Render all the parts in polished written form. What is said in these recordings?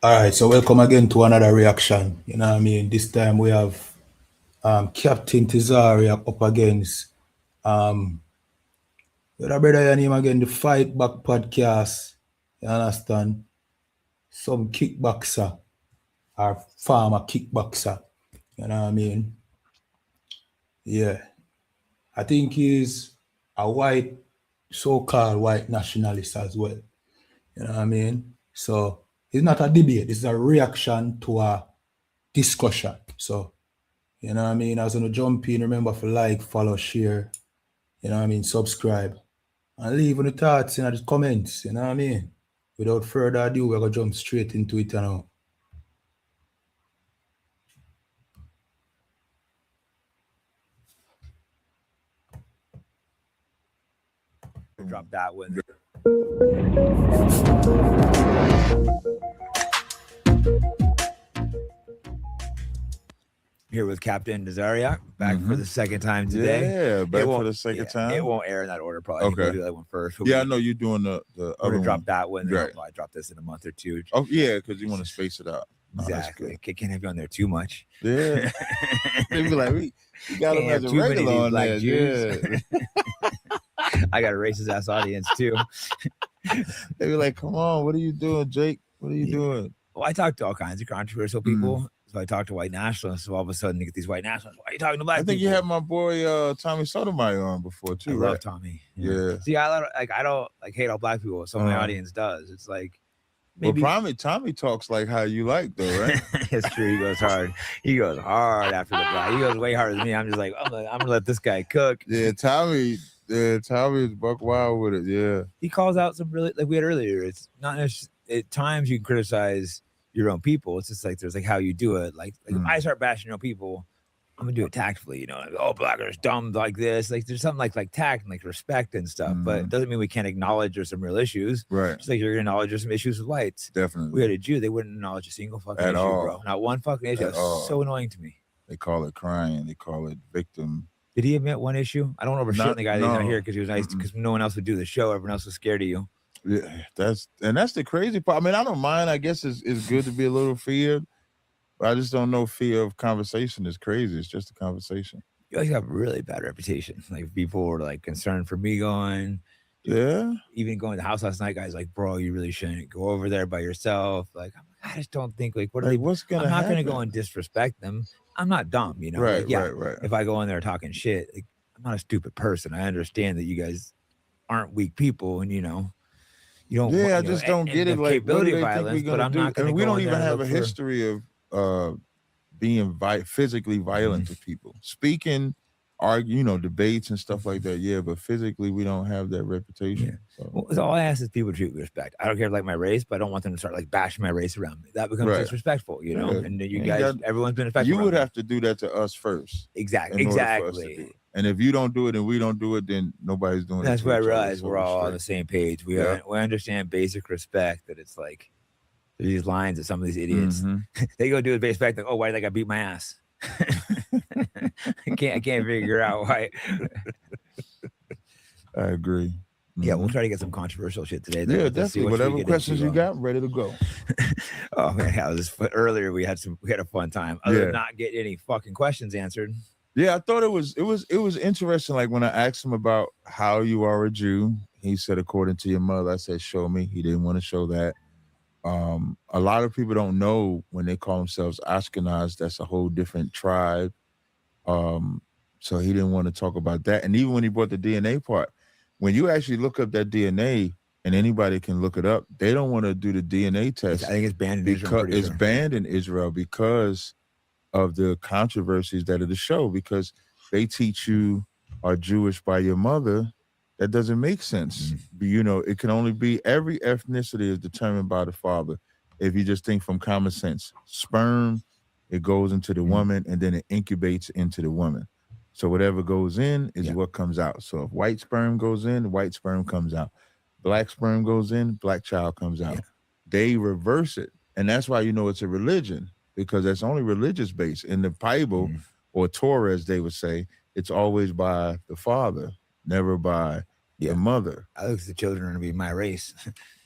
All right, so welcome again to another reaction. You know what I mean? This time we have Captain Tazaryach up against um the brother your name again, the Fight Back podcast. You understand? Some kickboxer or farmer kickboxer. You know what I mean? Yeah. I think he's a white, so-called white nationalist as well. You know what I mean? So it's not a debate, it's a reaction to a discussion. So you know what I mean? As you jump in, remember to like, follow, share, you know what I mean, subscribe. And leave any thoughts in the comments, you know what I mean? Without further ado, we're gonna jump straight into it now. Drop that one. Here with Captain Tazaryach, back for the second time today. Yeah, back for the second time. It won't air in that order, probably. Okay. We'll do that one first. I know you're doing the We're other gonna drop one. that one. Then Right. I'll probably drop this in a month or two. Oh yeah, because you want to space it out. No, that's Exactly. Can't have you on there too much. good. Yeah. They be like, we got him Can't as have a too many of regular these on black there. Jews. Yeah. I got a racist ass audience too. They be like, come on, what are you doing, Jake? What are you doing? Well, I talk to all kinds of controversial people. So I talk to white nationalists. So all of a sudden, you get these white nationalists. Why are you talking to black I think people? you had my boy Tommy Sotomayor on before I too, love right? Tommy. Yeah. See, I don't hate all black people. Some of my audience does. It's like Maybe. Well, Tommy talks like how you like though, right? It's true. He goes hard. He goes hard after the black. He goes way harder than me. I'm just like, I'm gonna let this guy cook. Yeah, Tommy is buck wild with it. Yeah. He calls out some really, like we had earlier. It's not at times you can criticize your own people. It's just like there's like how you do it. Like if I start bashing your own people, I'm gonna do it tactfully, you know. Like, oh, blackers dumb like this. Like there's something like tact and like respect and stuff. But it doesn't mean we can't acknowledge there's some real issues. Right. Just like you're gonna acknowledge there's some issues with whites. Definitely. We had a Jew, they wouldn't acknowledge a single fucking At issue, all. bro. Not one fucking issue. It's so annoying to me. They call it crying. They call it victim. Did he admit one issue? I don't know if shitting the guy that's not here because he was nice because no one else would do the show. Everyone else was scared of you. Yeah, that's the crazy part. I mean, I don't mind. I guess it's good to be a little feared, but I just don't know fear of conversation is crazy. It's just a conversation. You always have a really bad reputation. Like people were like concerned for me going. Yeah. Even going to the house last night, guys like, bro, you really shouldn't go over there by yourself. Like, I just don't think like what are what's gonna I'm not happen? gonna go and disrespect them. I'm not dumb, you know. Right, like, right. If I go in there talking shit, like I'm not a stupid person. I understand that you guys aren't weak people, and you know, you don't. Yeah, I you just know, don't get it. Like, capability what do they violence, think we're but gonna I'm do? not gonna. And we go don't in even there and have a look for- history of being physically violent to people. Speaking, argue, debates and stuff like that. Yeah, but physically, we don't have that reputation. So. Well, all I ask is people treat with respect. I don't care if like my race, but I don't want them to start like bashing my race around me. That becomes disrespectful, you know. Yeah. And you guys, everyone's been affected. You would have to do that to us first. Exactly. And if you don't do it and we don't do it, then nobody's doing it. That's where I realize we're all on the same page. We understand basic respect. That it's like these lines that some of these idiots they go do it basic respect. Like, oh, why did that guy beat my ass? I can't figure out why. I agree. Yeah, we'll try to get some controversial shit today. Yeah, definitely. Whatever questions you got, ready to go. Oh man, earlier we had a fun time. Other than not getting any fucking questions answered. Yeah, I thought it was interesting. Like when I asked him about how you are a Jew, he said, according to your mother. I said, show me. He didn't want to show that. A lot of people don't know when they call themselves Ashkenaz, that's a whole different tribe. So he didn't want to talk about that. And even when he brought the DNA part, when you actually look up that DNA, and anybody can look it up, they don't want to do the DNA test. I think it's banned in Israel. It's banned in Israel because of the controversies that are the show, because they teach you are Jewish by your mother. That doesn't make sense. It can only be, every ethnicity is determined by the father. If you just think from common sense, sperm, it goes into the woman and then it incubates into the woman. So whatever goes in is what comes out. So if white sperm goes in, white sperm comes out. Black sperm goes in, black child comes out. They reverse it. And that's why it's a religion, because that's only religious based. In the Bible or Torah, as they would say, it's always by the father, never by the mother. I look at the children to be my race.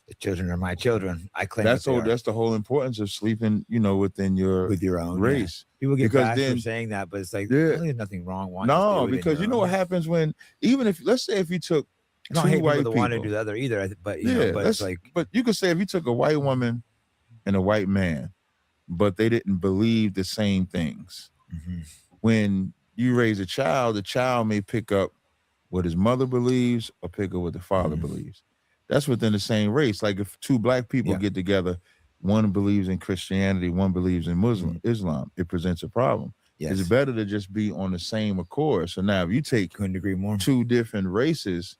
The children are my children. I claim That's the whole importance of sleeping, within with your own race. Yeah. People get because bashed then for saying that, but it's like yeah, there's nothing wrong. no, because you know what happens when even if let's say if you took I don't two hate white people that want to people, do the other either, but but let's it's like but you could say if you took a white woman and a white man, but they didn't believe the same things. When you raise a child, the child may pick up what his mother believes or pick up what the father believes. That's within the same race. Like if two black people get together, one believes in Christianity, one believes in Islam, it presents a problem. Yes. It's better to just be on the same accord. So now if you take couldn't agree more. two different races,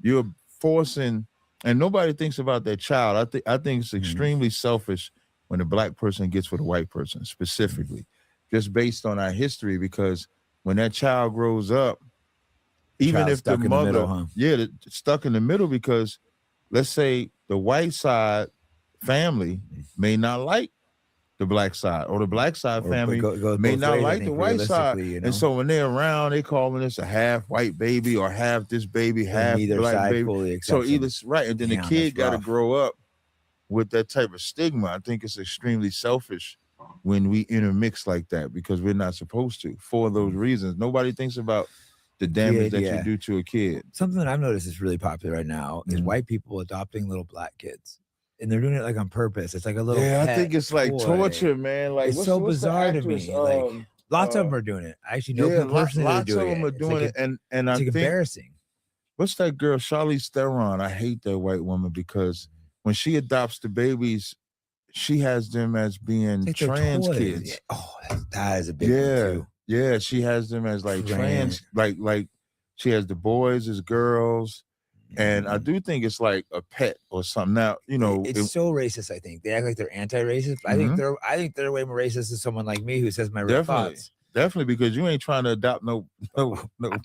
you're forcing, and nobody thinks about that child. I think it's extremely selfish when a black person gets with a white person specifically, just based on our history, because when that child grows up, even if the mother, stuck in the middle, because let's say the white side family may not like the black side, or the black side family may not like the white side. And so when they're around, they calling this a half white baby or half this baby, half black baby. So either right, and then the kid got to grow up with that type of stigma. I think it's extremely selfish when we intermix like that, because we're not supposed to, for those reasons. Nobody thinks about the damage that you do to a kid. Something that I've noticed is really popular right now is white people adopting little black kids. And they're doing it like on purpose. It's like a little I think it's like torture, man. Like it's so bizarre to me. Like lots of them are doing it. I actually know people personally that are doing it. Lots of them are doing it, and I think embarrassing. What's that girl, Charlize Theron? I hate that white woman, because when she adopts the babies, she has them as being trans kids. Yeah. Oh, that is a big one too. Yeah, she has them as like trans, like she has the boys as girls. And I do think it's like a pet or something. Now, it's so racist. I think they act like they're anti-racist. But I think they're way more racist than someone like me who says my real thoughts. Definitely, because you ain't trying to adopt no.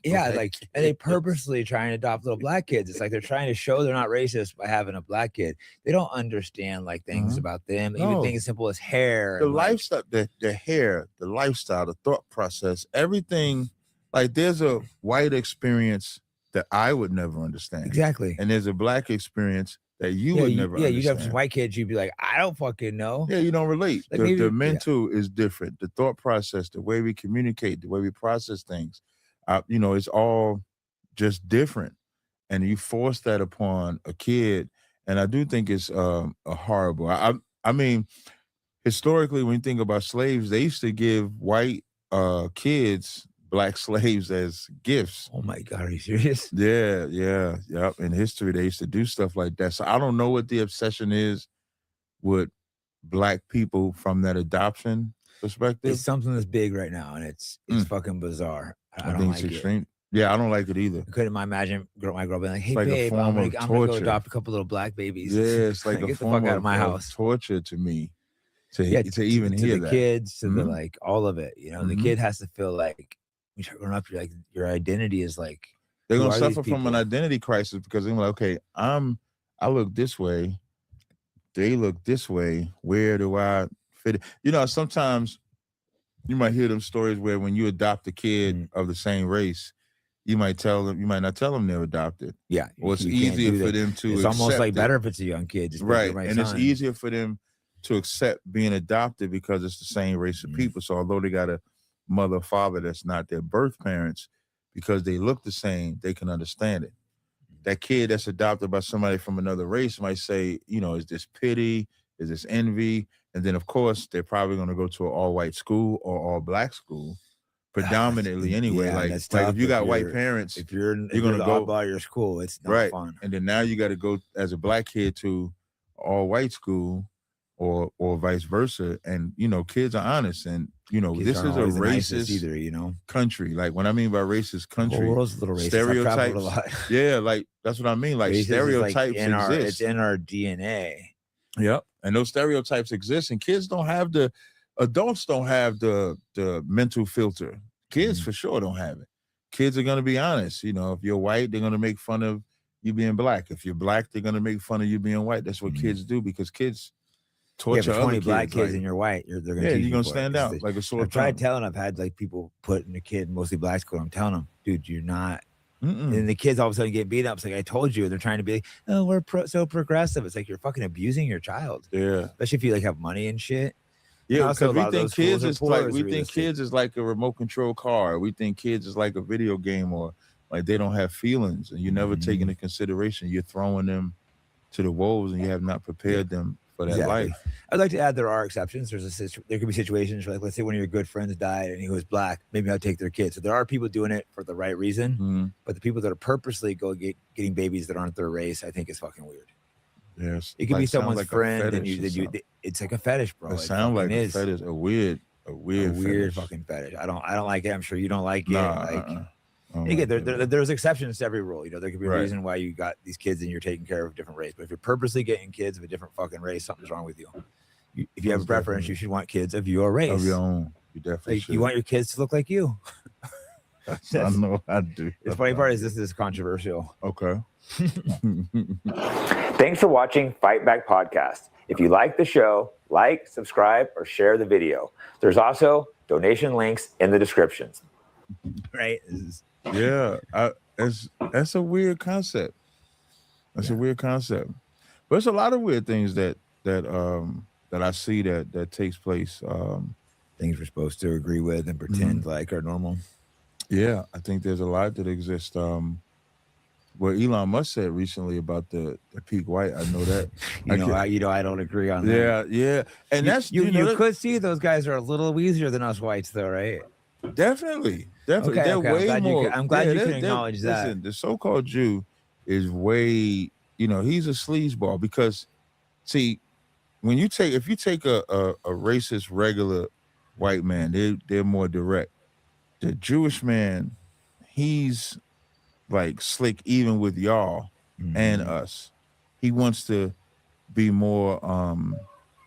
Yeah, and they purposely try and adopt little black kids. It's like they're trying to show they're not racist by having a black kid. They don't understand like things about them. Even things as simple as hair, the lifestyle, the hair, the lifestyle, the thought process, everything. Like there's a white experience that I would never understand. Exactly. And there's a black experience that you would never understand. You'd have some white kids, you'd be like, I don't fucking know. Yeah, you don't relate. Like the mental is different. The thought process, the way we communicate, the way we process things, it's all just different. And you force that upon a kid. And I do think it's a horrible. I mean, historically, when you think about slaves, they used to give white kids black slaves as gifts. Oh my God, are you serious? Yeah. In history, they used to do stuff like that. So I don't know what the obsession is with black people from that adoption perspective. It's something that's big right now, and it's fucking bizarre. I don't think like it's extreme. Yeah, I don't like it either. I couldn't imagine my girl being like, "Hey, like babe, I'm gonna go adopt a couple little black babies." Yeah, it's like get a the form fuck out of my house. Torture to me. To even hear the that. Kids, to the like all of it. The kid has to feel like when you're growing up, you're like your identity is like they're gonna suffer from an identity crisis, because they're like, okay, I look this way, they look this way. Where do I fit? Sometimes you might hear them stories where when you adopt a kid of the same race, you might not tell them they're adopted. Yeah, or it's easier for them to. It's almost like better if it's a young kid, just right? And it's easier for them to accept being adopted because it's the same race of people. So although they got a mother or father that's not their birth parents, because they look the same, they can understand it. That kid that's adopted by somebody from another race might say, is this pity? Is this envy? And then, of course, they're probably going to go to an all-white school or all-black school, predominantly anyway. Like if you got white parents, if you're going to go by your school, it's not fun. And then now you got to go as a black kid to all-white school, or vice versa. And kids are honest, and this is a racist country. Like when I mean by racist country, the whole world's a little racist. Stereotypes. A lot. Yeah, like that's what I mean. Like stereotypes exist. It's in our DNA. Yep. And those stereotypes exist, and adults don't have the mental filter. Kids for sure don't have it. Kids are gonna be honest. If you're white, they're gonna make fun of you being black. If you're black, they're gonna make fun of you being white. That's what kids do, because kids torture other 20 black kids, kids and you're white, they're gonna you're gonna stand out like a sore thumb. I've tried telling, I've had like people put in a kid, mostly black school. I'm telling them, dude, you're not And the kids all of a sudden get beat up. It's like, I told you. They're trying to be like, oh, we're so progressive. It's like you're fucking abusing your child. Yeah. Especially if you like have money and shit. Yeah, because we think kids is like a remote control car. We think kids is like a video game, or like they don't have feelings, and you never take into consideration. You're throwing them to the wolves, and you have not prepared them for that life. I'd like to add there are exceptions. There could be situations where, like, let's say one of your good friends died and he was black. Maybe I'll take their kids. So there are people doing it for the right reason, but the people that are purposely getting babies that aren't their race, I think is fucking weird. Yes, it could be someone's friend, and it's like a fetish, bro. It sounds like a fetish, a weird fucking fetish. I don't like it. I'm sure you don't like it. Again, there's exceptions to every rule. You know, there could be a reason why you got these kids and you're taking care of a different race. But if you're purposely getting kids of a different fucking race, something's wrong with you. If you have a preference, you should want kids of your race, of your own. You definitely should. You want your kids to look like you. I know I do. The funny part is this is controversial. Okay. Thanks for watching Fight Back Podcast. If you like the show, like, subscribe, or share the video. There's also donation links in the descriptions. Right? Yeah, that's a weird concept. That's a weird concept. But there's a lot of weird things that I see that takes place. Things we're supposed to agree with and pretend like are normal. Yeah, I think there's a lot that exists. What Elon Musk said recently about the peak white, I know that. I don't agree on that. Yeah, and that's you could see those guys are a little easier than us whites, though, right? Definitely. Okay, they're way more. I'm glad you can acknowledge that. Listen, the so-called Jew is way, he's a sleazeball because, see, if you take a racist regular white man, they're more direct. The Jewish man, he's like slick even with y'all and us. He wants to be more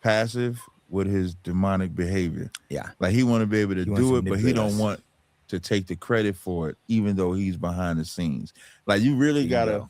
passive with his demonic behavior. Yeah. Like he want to be able to do it, but he don't want to take the credit for it, even though he's behind the scenes. Like you really gotta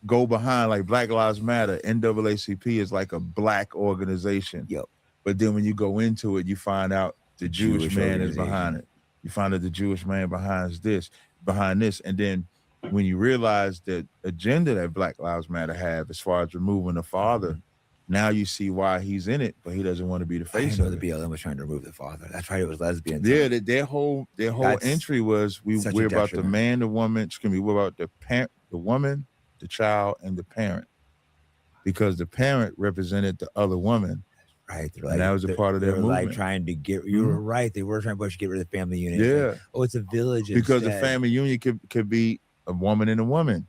go behind, like Black Lives Matter, NAACP is like a black organization. Yep. But then when you go into it, you find out the Jewish man is behind it. You find out the Jewish man behind this. And then when you realize the agenda that Black Lives Matter have as far as removing the father, now you see why he's in it, but he doesn't want to be the face of it. The BLM was trying to remove the father. That's right, it was lesbian. Yeah, their whole entry was we're about the man, the woman. We're about the woman, the child, and the parent, because the parent represented the other woman. Right, and that was a part of their movement. Like trying to get. You were right. They were trying to get rid of the family unit. Yeah. Like, it's a village. Because the family union could be a woman and a woman.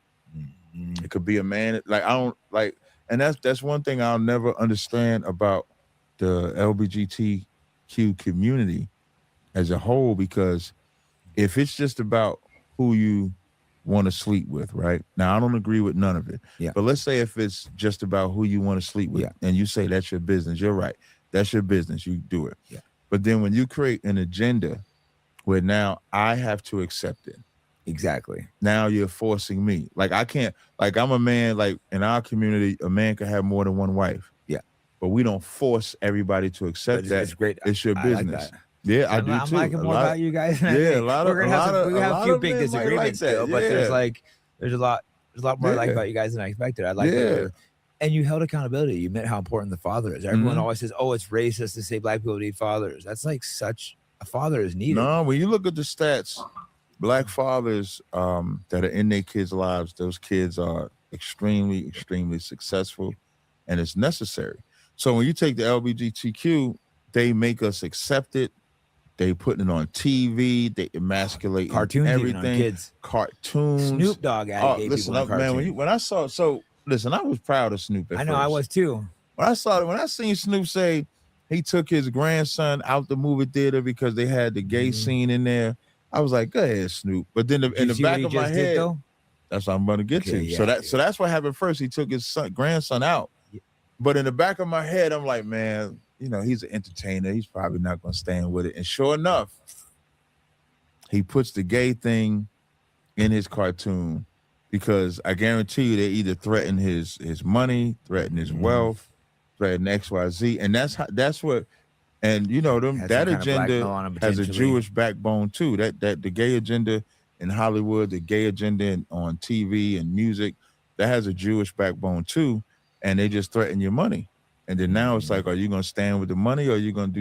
It could be a man. Like I don't like, and that's one thing I'll never understand about the LGBTQ community as a whole. Because if it's just about who you want to sleep with, right? Now I don't agree with none of it. Yeah. But let's say if it's just about who you want to sleep with, and you say that's your business, you're right. That's your business. You do it. Yeah. But then when you create an agenda where now I have to accept it. Exactly. Now you're forcing me. Like I can't, like I'm a man, like in our community, a man can have more than one wife. Yeah. But we don't force everybody to accept that. It's great. It's your business. I like that. Yeah, I do I'm too. liking more about you guys. Yeah, a lot of. We have a few big disagreements, like but there's a lot more I like about you guys than I expected. I like that. And you held accountability. You meant how important the father is. Everyone always says, "Oh, it's racist to say black people need fathers." That's like such a father is needed. No, when you look at the stats, black fathers that are in their kids' lives, those kids are extremely, extremely successful, and it's necessary. So when you take the LGBTQ, they make us accept it. They putting it on TV. They emasculate cartoons, everything. On kids. Cartoons. Snoop Dogg. Listen, man. When I saw, listen, I was proud of Snoop. I know, I was too. When I seen Snoop say he took his grandson out the movie theater because they had the gay scene in there, I was like, go ahead, Snoop. But then in the back of my head, that's what I'm going to get to. Yeah, so that's what happened first. He took his grandson out. Yeah. But in the back of my head, I'm like, man, he's an entertainer. He's probably not going to stand with it. And sure enough, he puts the gay thing in his cartoon because I guarantee you they either threaten his money, threaten his wealth, threaten XYZ. And that's what, and that agenda has a Jewish backbone too. That the gay agenda in Hollywood, the gay agenda on TV and music, that has a Jewish backbone too, and they just threaten your money. And then now it's like, are you going to stand with the money or are you going to do